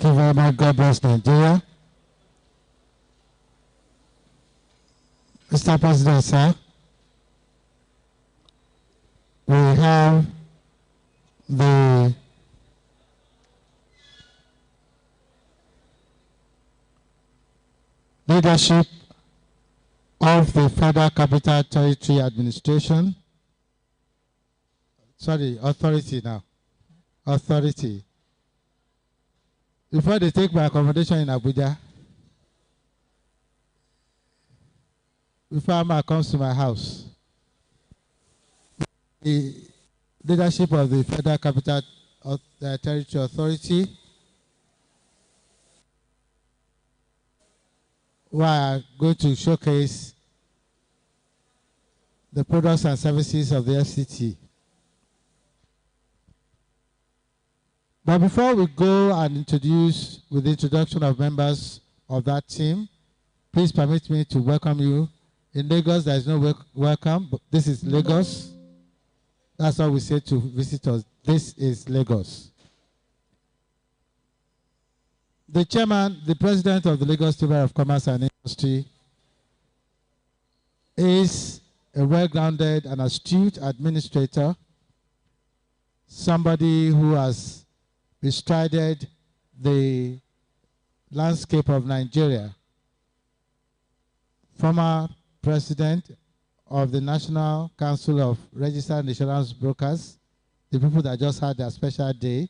Thank you very much. God bless Nigeria. Mr. President, sir, we have the leadership of the Federal Capital Territory Administration. Sorry, authority now. Authority. Before they take my accommodation in Abuja, before Amma comes to my house, the leadership of the Federal Capital Territory Authority, we are going to showcase the products and services of the FCT. But before we go and introduce with the introduction of members of that team, please permit me to welcome you. In Lagos, there is no welcome, but this is Lagos. That's what we say to visitors. This is Lagos. The chairman, the president of the Lagos Chamber of Commerce and Industry, is a well-grounded and astute administrator, somebody who has bestrided the landscape of Nigeria, former president of the National Council of Registered Insurance Brokers, the people that just had their special day,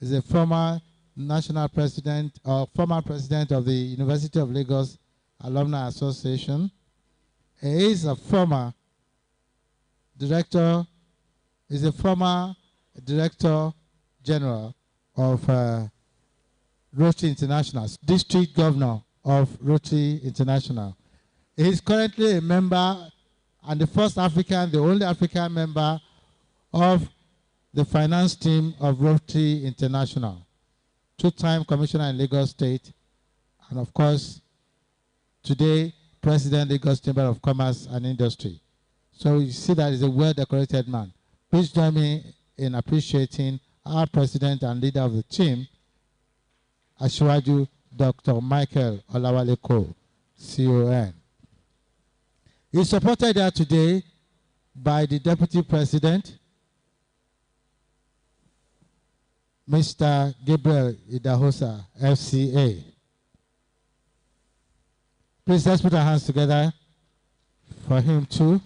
is a former national president or former president of the University of Lagos Alumni Association. He is a former director, is a former director general of Rotary International, district governor of Rotary International. He is currently a member and the first African, the only African member of the finance team of Rotary International, two-time commissioner in Lagos State, and of course, today, President Lagos Chamber of Commerce and Industry. So you see that he's a well-decorated man. Please join me in appreciating our president and leader of the team, Asiwaju Dr. Michael Olawale-Cole, CON. He's supported here today by the Deputy President, Mr. Gabriel Idahosa, FCA. Please let's put our hands together for him too.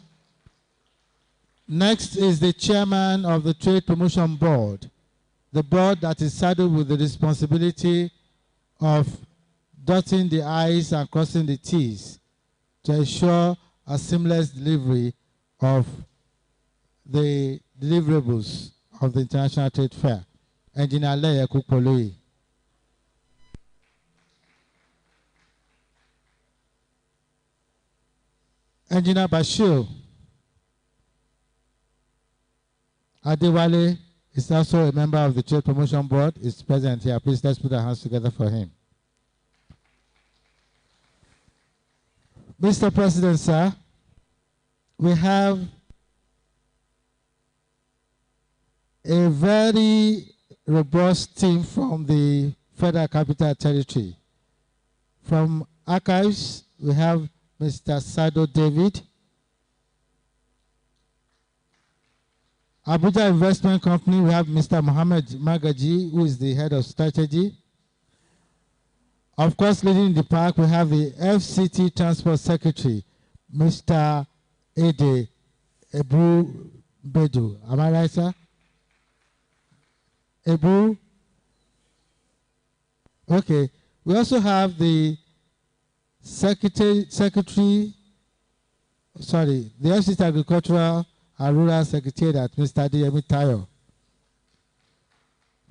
Next is the chairman of the Trade Promotion Board, the board that is saddled with the responsibility of dotting the I's and crossing the T's to ensure a seamless delivery of the deliverables of the International Trade Fair. Engineer Leye Kukpolui. Engineer Bashir Adewale is also a member of the Trade Promotion Board. Is present here. Please let's put our hands together for him. Mr. President, sir, we have a very robust team from the Federal Capital Territory. From Archives, we have Mr. Sado David. Abuja Investment Company, we have Mr. Mohammed Magaji, who is the head of strategy. Of course, leading the park, we have the FCT Transport Secretary, Mr. Ede Ebu Bedu. Am I right, sir? Ebu? Okay. We also have the the FCT Agricultural and Rural Secretariat, Mr. Adeyemi Tayo.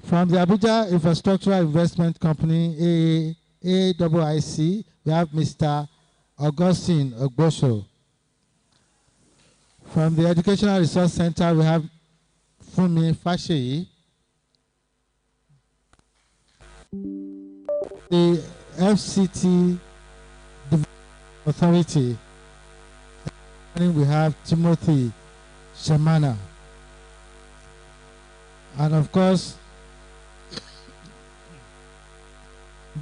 From the Abuja Infrastructural Investment Company, AIC, we have Mr. Augustine Ogbosho. From the Educational Resource Center, we have Funmi Fasheyi. The FCT Authority, we have Timothy Shamana. And of course,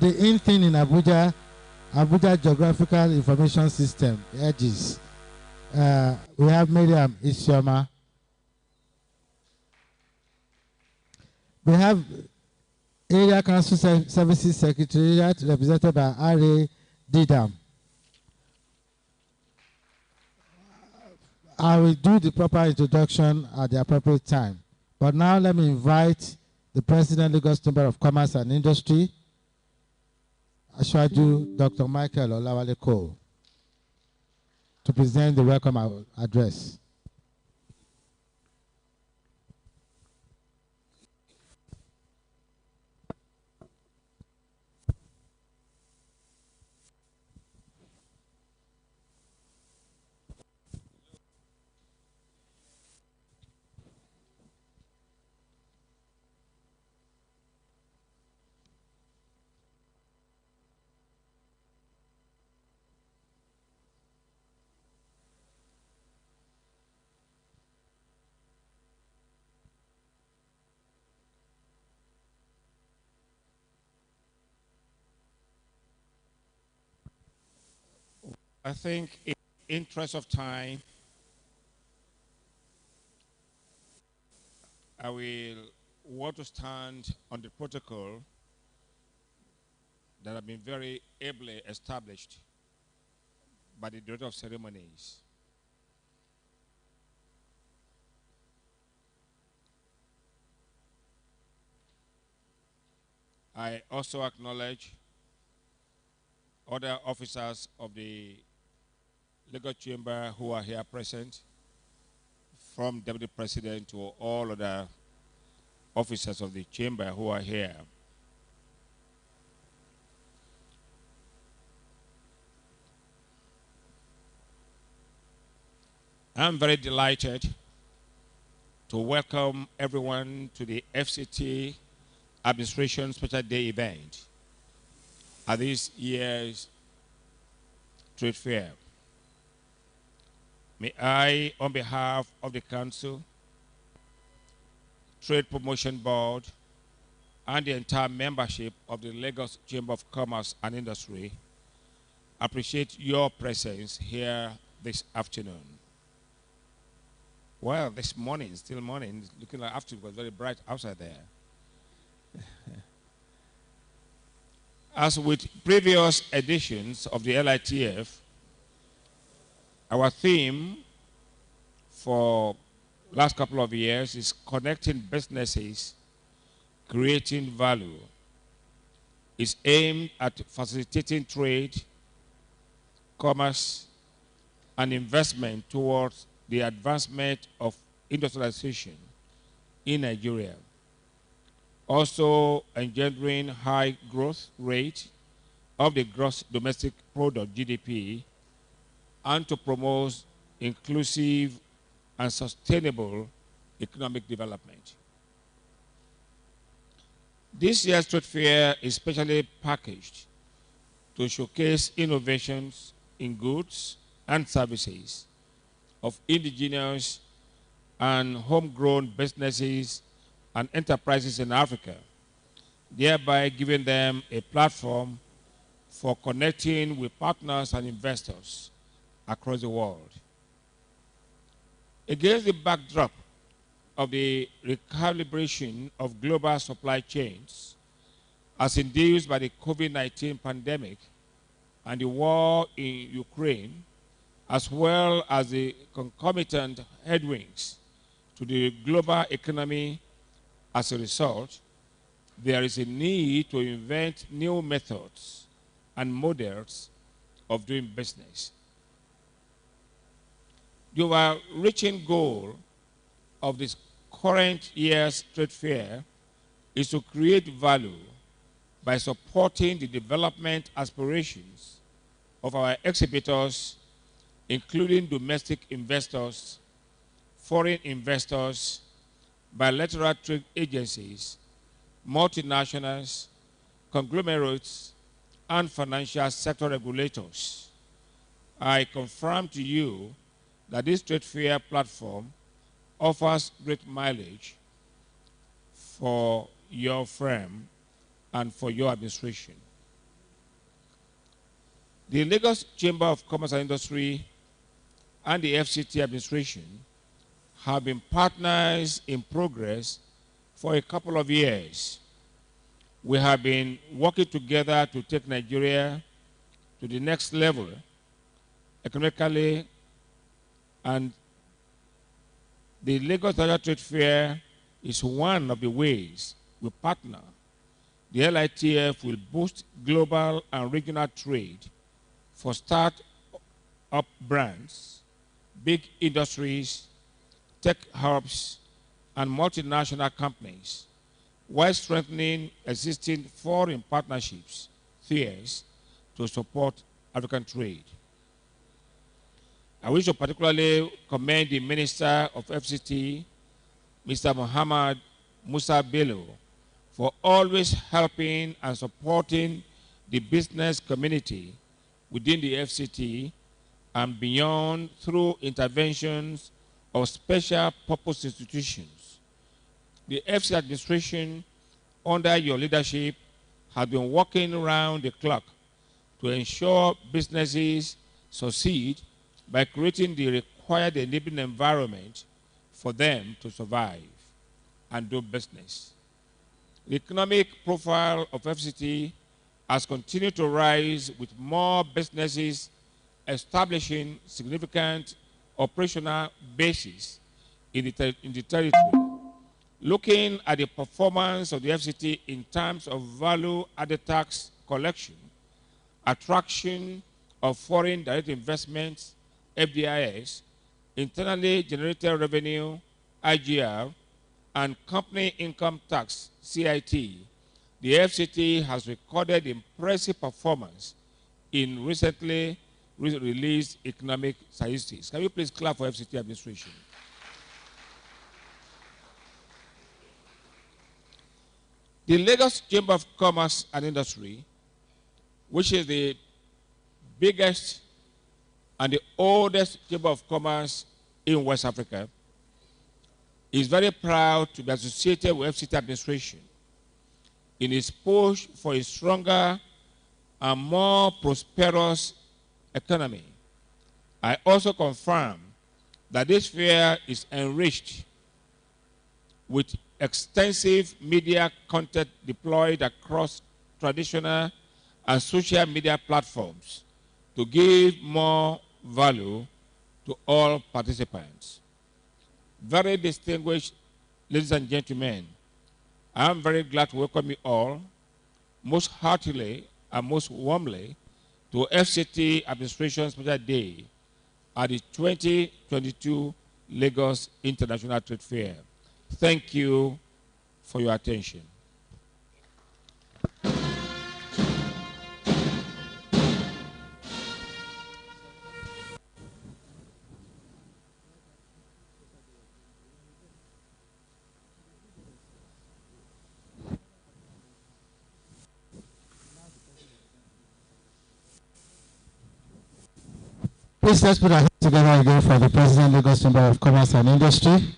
the in thing in Abuja, Abuja Geographical Information System, EDGIS. We have Miriam Isioma. We have Area Council Services Secretariat represented by R.A. Didam. I will do the proper introduction at the appropriate time. But now let me invite the President, Lagos Chamber of Commerce and Industry, Ashwaju Dr. Michael Olawale Cole, to present the welcome address. I think in the interest of time, I will want to stand on the protocol that have been very ably established by the Director of Ceremonies. I also acknowledge other officers of the Lagos Chamber who are here present, from Deputy President to all other officers of the Chamber who are here. I'm very delighted to welcome everyone to the FCT Administration Special Day event at this year's trade fair. May I, on behalf of the Council, Trade Promotion Board, and the entire membership of the Lagos Chamber of Commerce and Industry, appreciate your presence here this afternoon. Well, this morning, still morning, it's looking like afternoon, it was very bright outside there. As with previous editions of the LITF, our theme for last couple of years is connecting businesses, creating value. It's aimed at facilitating trade, commerce, and investment towards the advancement of industrialization in Nigeria. Also engendering high growth rate of the gross domestic product, GDP, and to promote inclusive and sustainable economic development. This year's trade fair is specially packaged to showcase innovations in goods and services of indigenous and homegrown businesses and enterprises in Africa, thereby giving them a platform for connecting with partners and investors across the world. Against the backdrop of the recalibration of global supply chains as induced by the COVID-19 pandemic and the war in Ukraine, as well as the concomitant headwinds to the global economy as a result, there is a need to invent new methods and models of doing business. The overreaching goal of this current year's trade fair is to create value by supporting the development aspirations of our exhibitors, including domestic investors, foreign investors, bilateral trade agencies, multinationals, conglomerates, and financial sector regulators. I confirm to you that this trade fair platform offers great mileage for your firm and for your administration. The Lagos Chamber of Commerce and Industry and the FCT administration have been partners in progress for a couple of years. We have been working together to take Nigeria to the next level economically, and the Lagos International Trade Fair is one of the ways we partner. The LITF will boost global and regional trade for start-up brands, big industries, tech hubs, and multinational companies, while strengthening existing foreign partnerships, fairs, to support African trade. I wish to particularly commend the Minister of FCT, Mr. Muhammad Musa Bello, for always helping and supporting the business community within the FCT and beyond through interventions of special purpose institutions. The FCT administration, under your leadership, has been working around the clock to ensure businesses succeed by creating the required enabling environment for them to survive and do business. The economic profile of FCT has continued to rise, with more businesses establishing significant operational bases in the territory. Looking at the performance of the FCT in terms of value-added tax collection, attraction of foreign direct investments, FDIs, internally generated revenue, IGR, and company income tax, CIT, the FCT has recorded impressive performance in recently released economic statistics. Can you please clap for FCT administration? The Lagos Chamber of Commerce and Industry, which is the biggest and the oldest chamber of commerce in West Africa, is very proud to be associated with FCT administration in its push for a stronger and more prosperous economy. I also confirm that this fair is enriched with extensive media content deployed across traditional and social media platforms to give more value to all participants. Very distinguished ladies and gentlemen, I am very glad to welcome you all most heartily and most warmly to FCT Administration Special Day at the 2022 Lagos International Trade Fair. Thank you for your attention. Please let's put our hands together again for the President, Lagos Chamber of Commerce and Industry.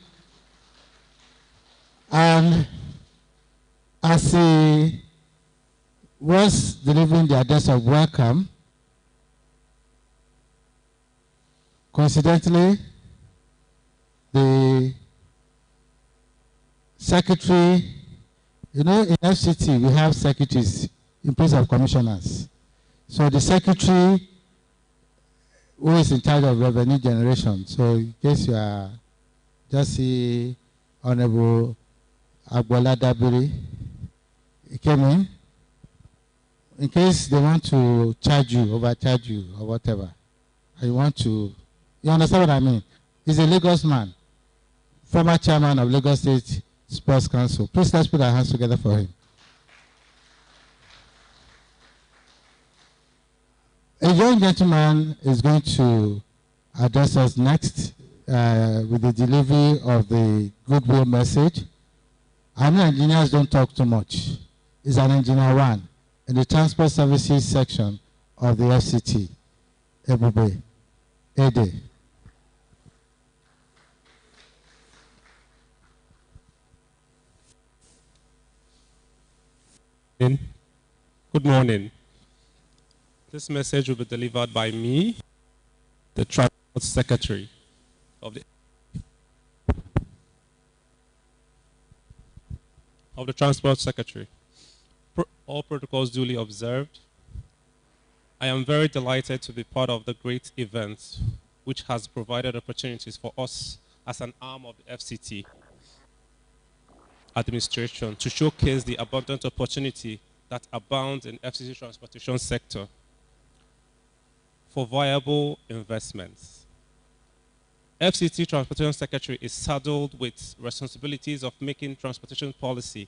And as he was delivering the address of welcome, coincidentally, the secretary, you know, in FCT we have secretaries in place of commissioners. So the secretary who is in charge of revenue generation. So in case you are just see Honorable Agbola Dabiri, he came in case they want to charge you, overcharge you or whatever. And you want to, you understand what I mean? He's a Lagos man, former chairman of Lagos State Sports Council. Please let's put our hands together for him. A young gentleman is going to address us next with the delivery of the goodwill message. I know engineers don't talk too much. He's an engineer one in the transport services section of the FCT. Ebube Ede. Good morning. This message will be delivered by me, the Transport Secretary of the Transport Secretary. All protocols duly observed. I am very delighted to be part of the great event which has provided opportunities for us as an arm of the FCT administration to showcase the abundant opportunity that abounds in FCT transportation sector for viable investments. FCT Transportation Secretary is saddled with responsibilities of making transportation policy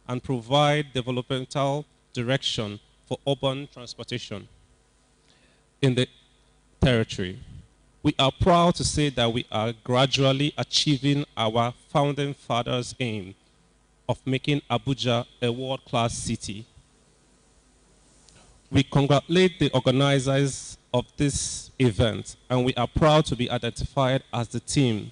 and provide developmental direction for urban transportation in the territory. We are proud to say that we are gradually achieving our founding fathers' aim of making Abuja a world-class city. We congratulate the organizers of this event, and we are proud to be identified as the team.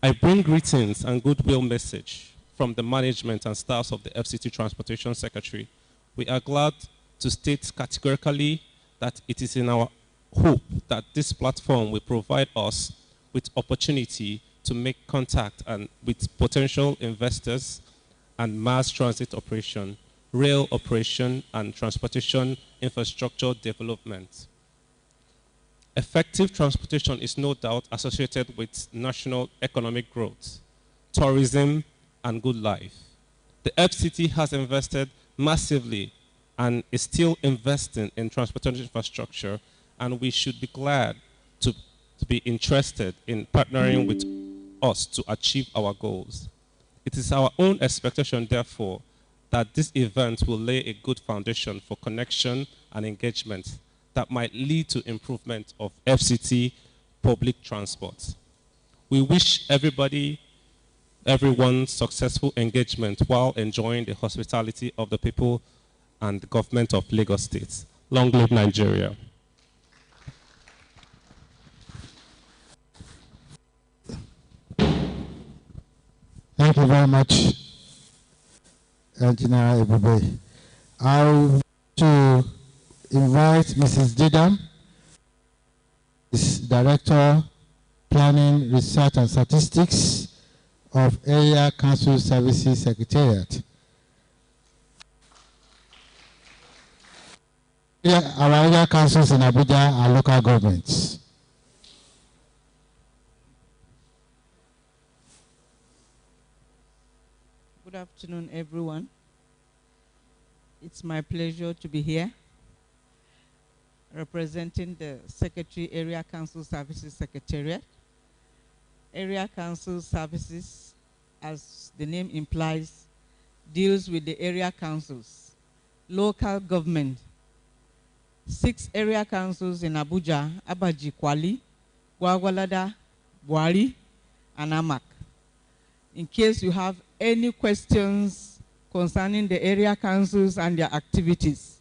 I bring greetings and goodwill message from the management and staffs of the FCT Transportation Secretary. We are glad to state categorically that it is in our hope that this platform will provide us with opportunity to make contact and with potential investors and mass transit operation, rail operation, and transportation infrastructure development. Effective transportation is no doubt associated with national economic growth, tourism, and good life. The FCT has invested massively and is still investing in transportation infrastructure, and we should be glad to be interested in partnering with us to achieve our goals. It is our own expectation, therefore, that this event will lay a good foundation for connection and engagement that might lead to improvement of FCT public transport. We wish everyone successful engagement while enjoying the hospitality of the people and the government of Lagos State. Long live Nigeria. Thank you very much, Engineer Ebube. I want to invite Mrs. Didam, Director, Planning, Research and Statistics of Area Council Services Secretariat. Our area councils in Abuja are local governments. Good afternoon, everyone. It's my pleasure to be here representing the Secretary Area Council Services Secretariat. Area Council Services, as the name implies, deals with the area councils, local government. 6 area councils in Abuja, Abaji Kwali, Gwagwalada, Buhari, and Amak. In case you have any questions concerning the area councils and their activities,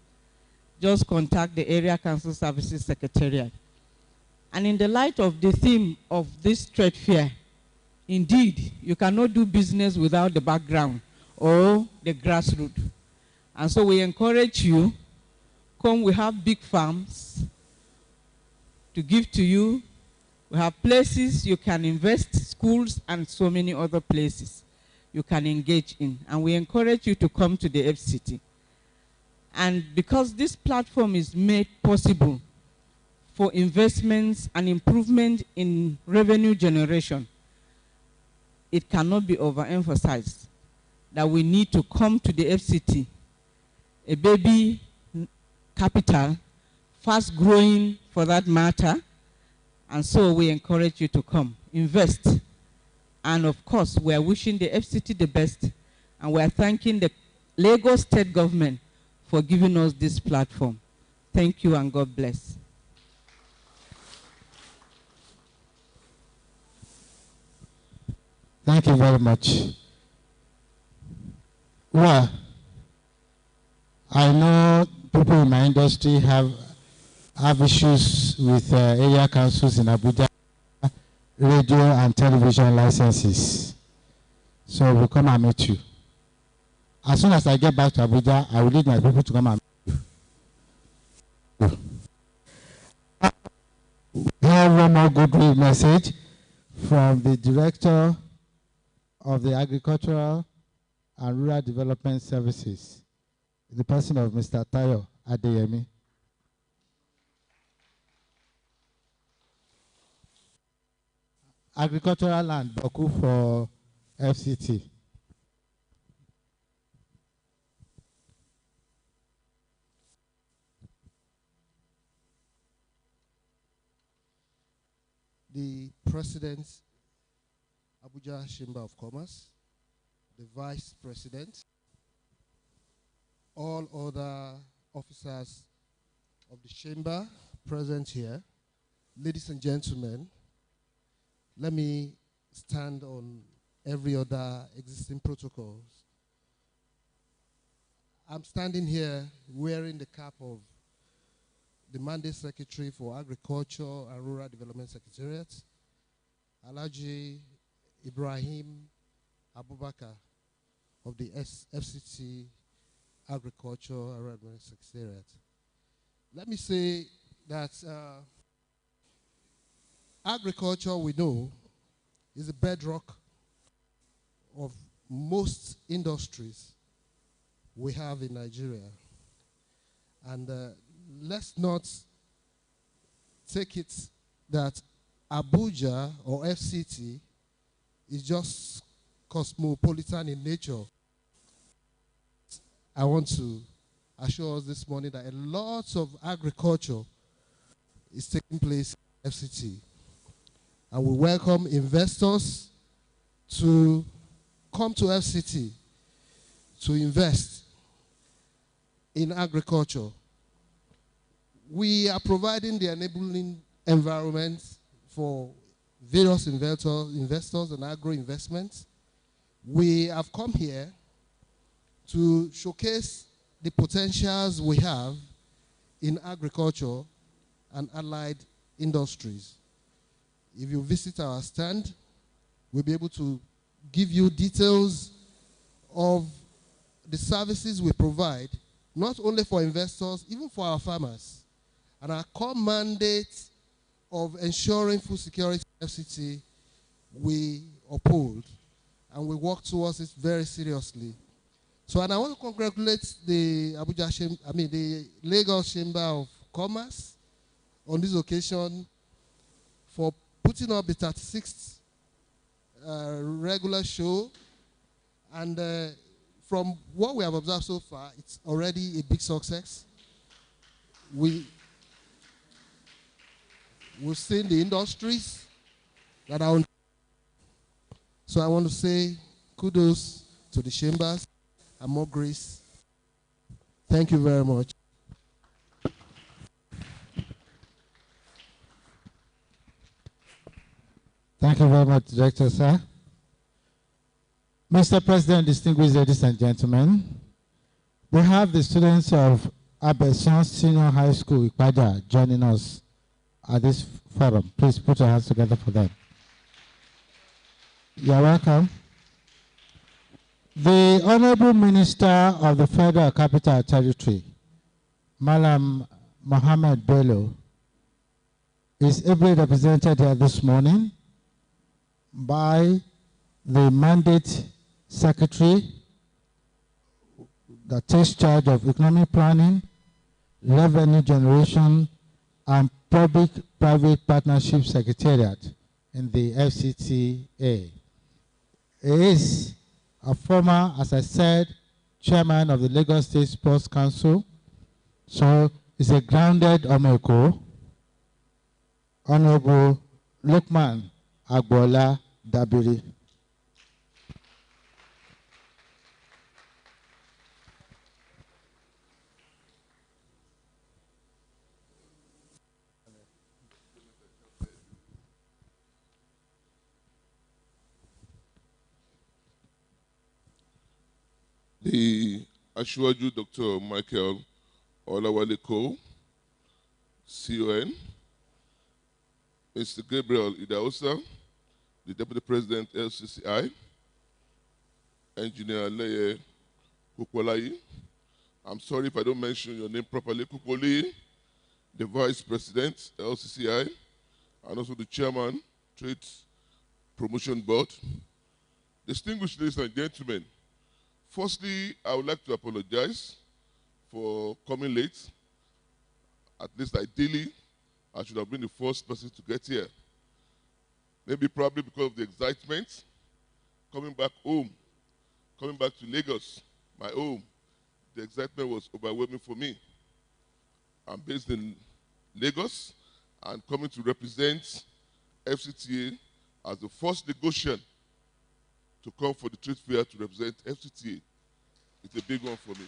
just contact the Area Council Services Secretariat. And in the light of the theme of this trade fair, indeed, you cannot do business without the background or the grassroots. And so we encourage you, come, we have big farms to give to you. We have places you can invest, schools, and so many other places you can engage in. And we encourage you to come to the FCT. And because this platform is made possible for investments and improvement in revenue generation, it cannot be overemphasized that we need to come to the FCT, a baby capital, fast growing for that matter, and so we encourage you to come, invest. And of course, we are wishing the FCT the best, and we are thanking the Lagos State government for giving us this platform. Thank you and God bless. Thank you very much. Well, I know people in my industry have issues with area councils in Abuja, radio and television licenses. So we'll come and meet you. As soon as I get back to Abuja, I will lead my people to come and meet you. We have one more goodwill message from the Director of the Agricultural and Rural Development Services, the person of Mr. Tayo Adeyemi. Agricultural land, Boku for FCT. The President, Abuja Chamber of Commerce, the Vice President, all other officers of the Chamber present here, ladies and gentlemen, let me stand on every other existing protocols. I'm standing here wearing the cap of the Mandate Secretary for Agriculture and Rural Development Secretariat, Alhaji Ibrahim Abubakar of the FCT Agriculture and Rural Development Secretariat. Let me say that agriculture, we know, is the bedrock of most industries we have in Nigeria. And let's not take it that Abuja or FCT is just cosmopolitan in nature. I want to assure us this morning that a lot of agriculture is taking place in FCT. And we welcome investors to come to FCT to invest in agriculture. We are providing the enabling environment for various investors and agro investments. We have come here to showcase the potentials we have in agriculture and allied industries. If you visit our stand, we'll be able to give you details of the services we provide, not only for investors, even for our farmers. And our core mandate of ensuring food security in FCT, we uphold, and we work towards it very seriously. So, and I want to congratulate the the Lagos Chamber of Commerce on this occasion for putting up the 36th regular show. And from what we have observed so far, it's already a big success. We've seen the industries that are on. So I want to say kudos to the chambers and more grace. Thank you very much. Thank you very much, Director, sir. Mr. President, distinguished ladies and gentlemen, we have the students of Abesan Senior High School, Ipaja, joining us at this forum. Please put your hands together for them. You're welcome. The Honorable Minister of the Federal Capital Territory, Malam Mohammed Bello, is ably represented here this morning by the Mandate Secretary that takes charge of economic planning, revenue generation, and public-private partnership secretariat in the FCTA. He is a former, as I said, chairman of the Lagos State Sports Council. So he's a grounded Omeko. Honorable Lukman Agbola Dabiri. The Ashwaju Dr. Michael Olawale-Ko, CON, Mr. Gabriel Idaosa, the Deputy President, LCCI, Engineer Leye Kukwalayi. I'm sorry if I don't mention your name properly, Kukwoli, the Vice President, LCCI, and also the Chairman, Trade Promotion Board. Distinguished ladies and gentlemen, firstly, I would like to apologize for coming late. At least ideally, I should have been the first person to get here. Maybe probably because of the excitement, coming back home, coming back to Lagos, my home, the excitement was overwhelming for me. I'm based in Lagos and coming to represent FCTA as the first negotiant to come for the trade fair to represent FCTA. It's a big one for me.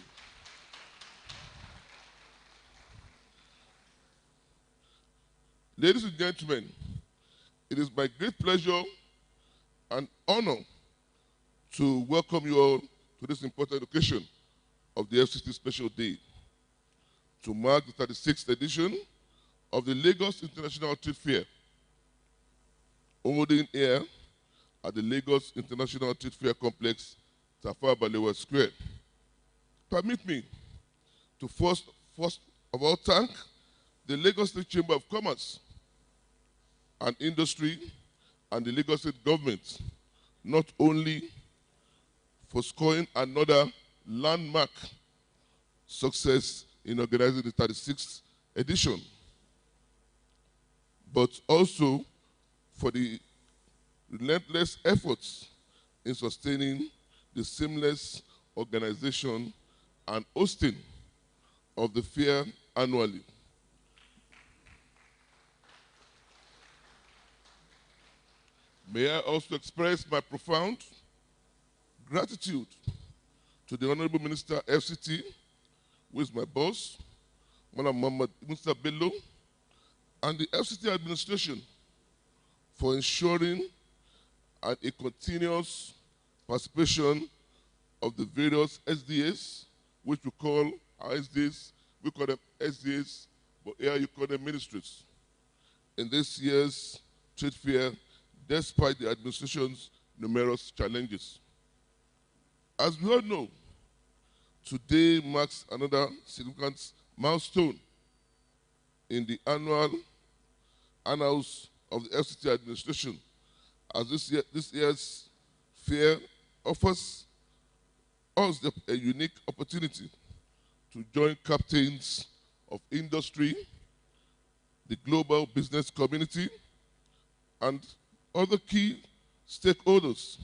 Ladies and gentlemen, it is my great pleasure and honor to welcome you all to this important occasion of the Fct Special Day to mark the 36th edition of the Lagos International Trade Fair, holding here at the Lagos International Trade Fair Complex, Tafawa Balewa Square. Permit me to first of all thank the Lagos State Chamber of Commerce and Industry and the Lagos State government, not only for scoring another landmark success in organizing the 36th edition, but also for the relentless efforts in sustaining the seamless organization and hosting of the fair annually. May I also express my profound gratitude to the Honorable Minister FCT, who is my boss, Madam Muhammad Musa Bello, and the FCT administration for ensuring a continuous participation of the various SDAs, which we call our SDAs, we call them SDAs, but here you call them ministries, in this year's trade fair, despite the administration's numerous challenges. As we all know, today marks another significant milestone in the annals of the FCT administration, as this year's fair offers us a unique opportunity to join captains of industry, the global business community, and other key stakeholders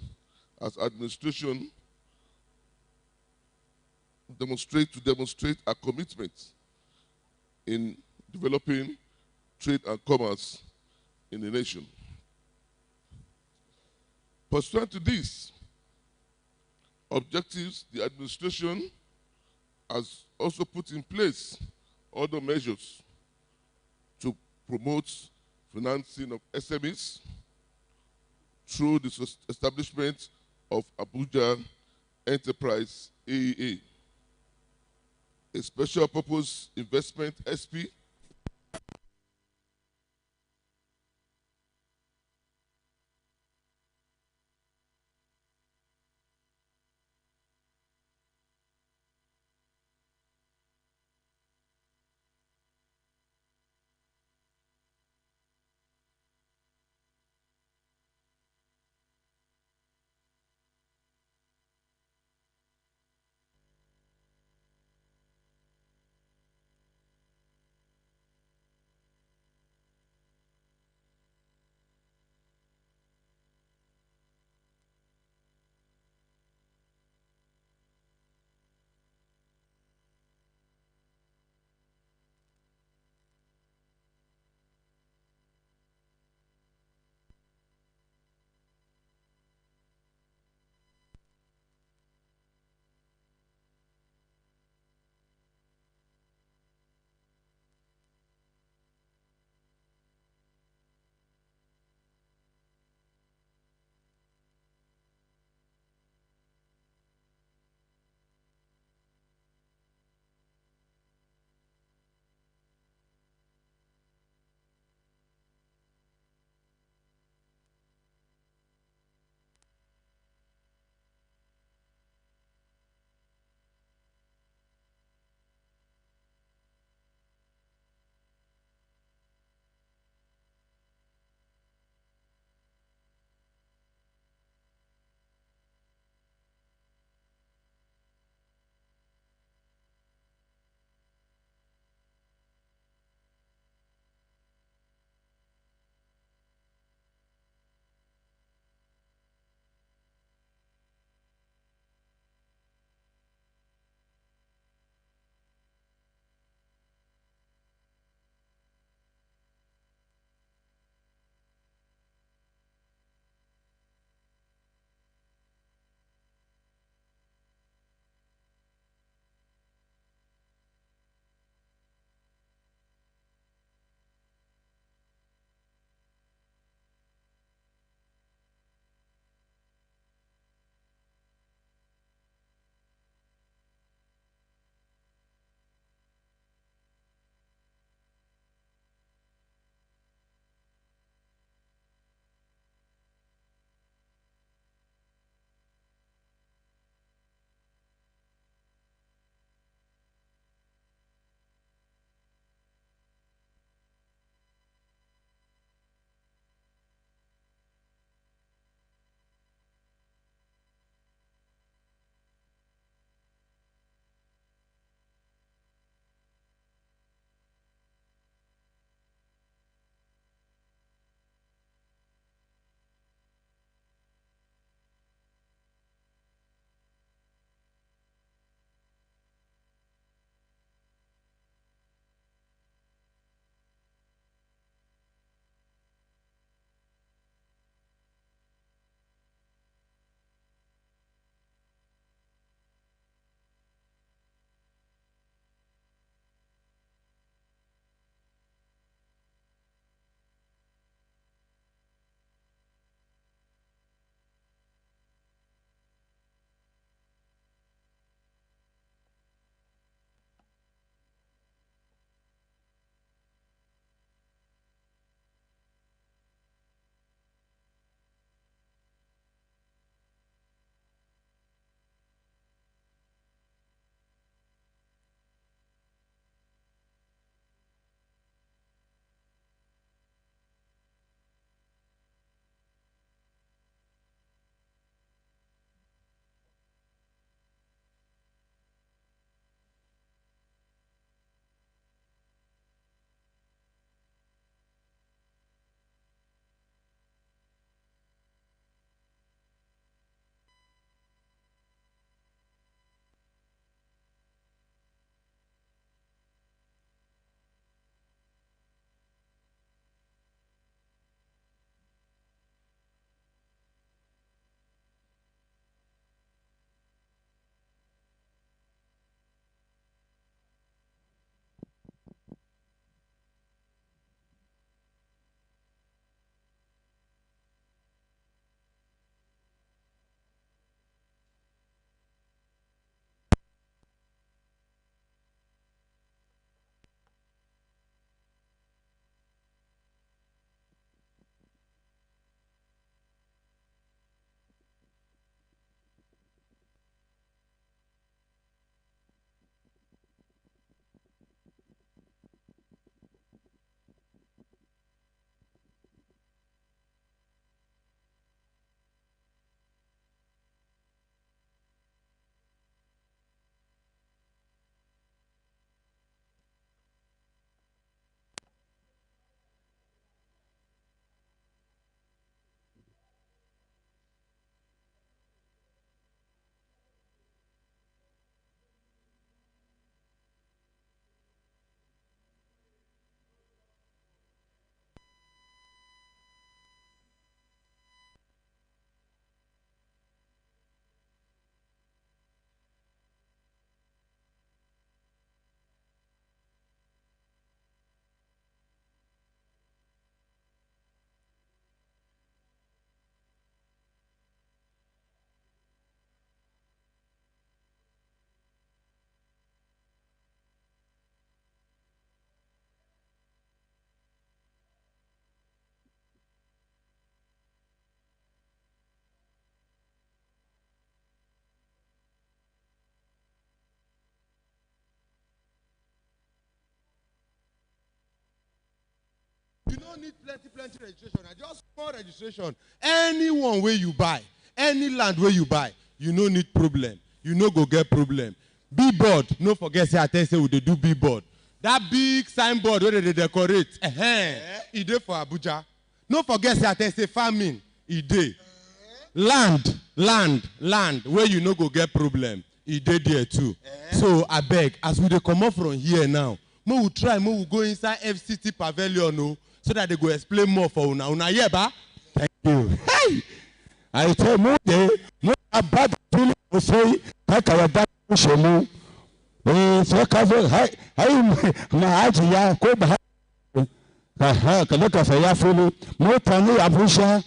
as administration demonstrate our commitment in developing trade and commerce in the nation. Pursuant to these objectives, the administration has also put in place other measures to promote financing of SMEs through the establishment of Abuja Enterprise AEA, a special purpose investment SP You don't need plenty registration. Just small registration. Anyone where you buy, any land where you buy, you no need problem. You no go get problem. Billboard, no forget say I tell you they do billboard. That big signboard where they decorate, it dey for Abuja. No forget say I tell you farming, it dey. Land where you no go get problem, it dey there too. So I beg, as we dey come up from here now, we try, we go inside FCT Pavilion, no, so that they go explain more for una. Una here, ba? Thank you. Hey, I tell you, no about feeling to say, like our dad shemu. So kazo, hey, my ajiya ko ba. Kada ka saya fulu, mo tani abusha.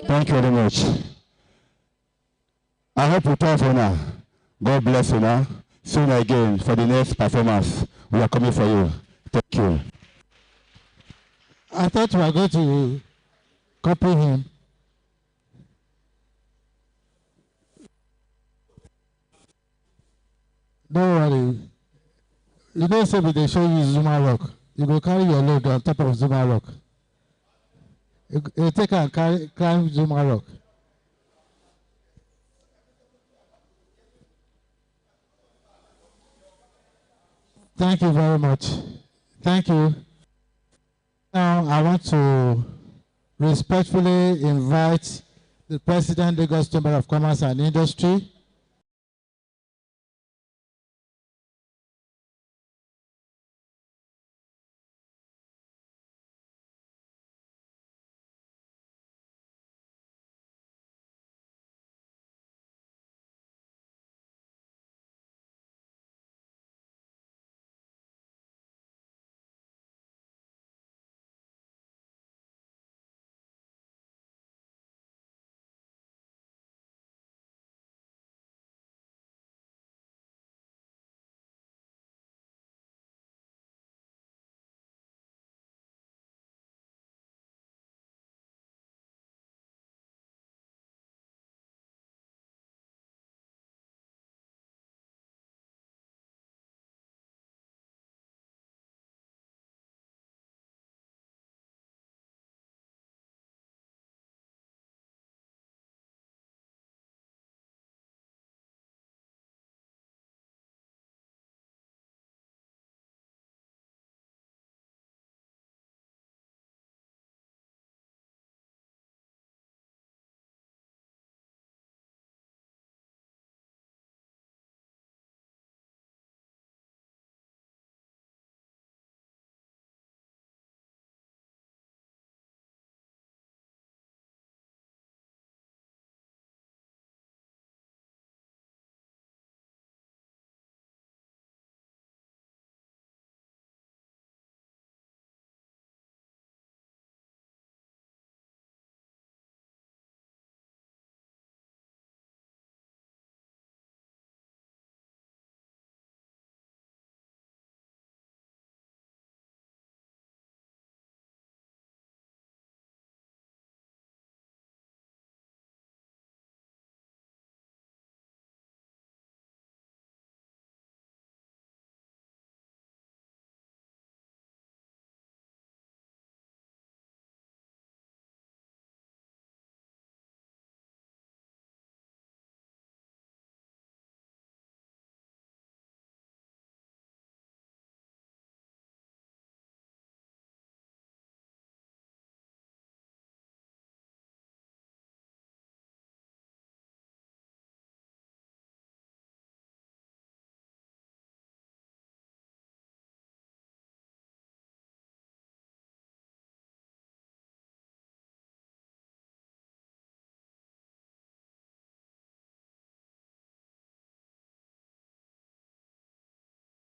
Thank you very much. I hope you talk for now. God bless you now. Soon again for the next performance. We are coming for you. Thank you. I thought we were going to copy him. Don't worry. You know, say they show you Zuma Rock. You go carry your load on top of Zuma Rock. You take and climb Zuma Rock. Thank you very much. Thank you. Now I want to respectfully invite the President, Lagos Chamber of Commerce and Industry,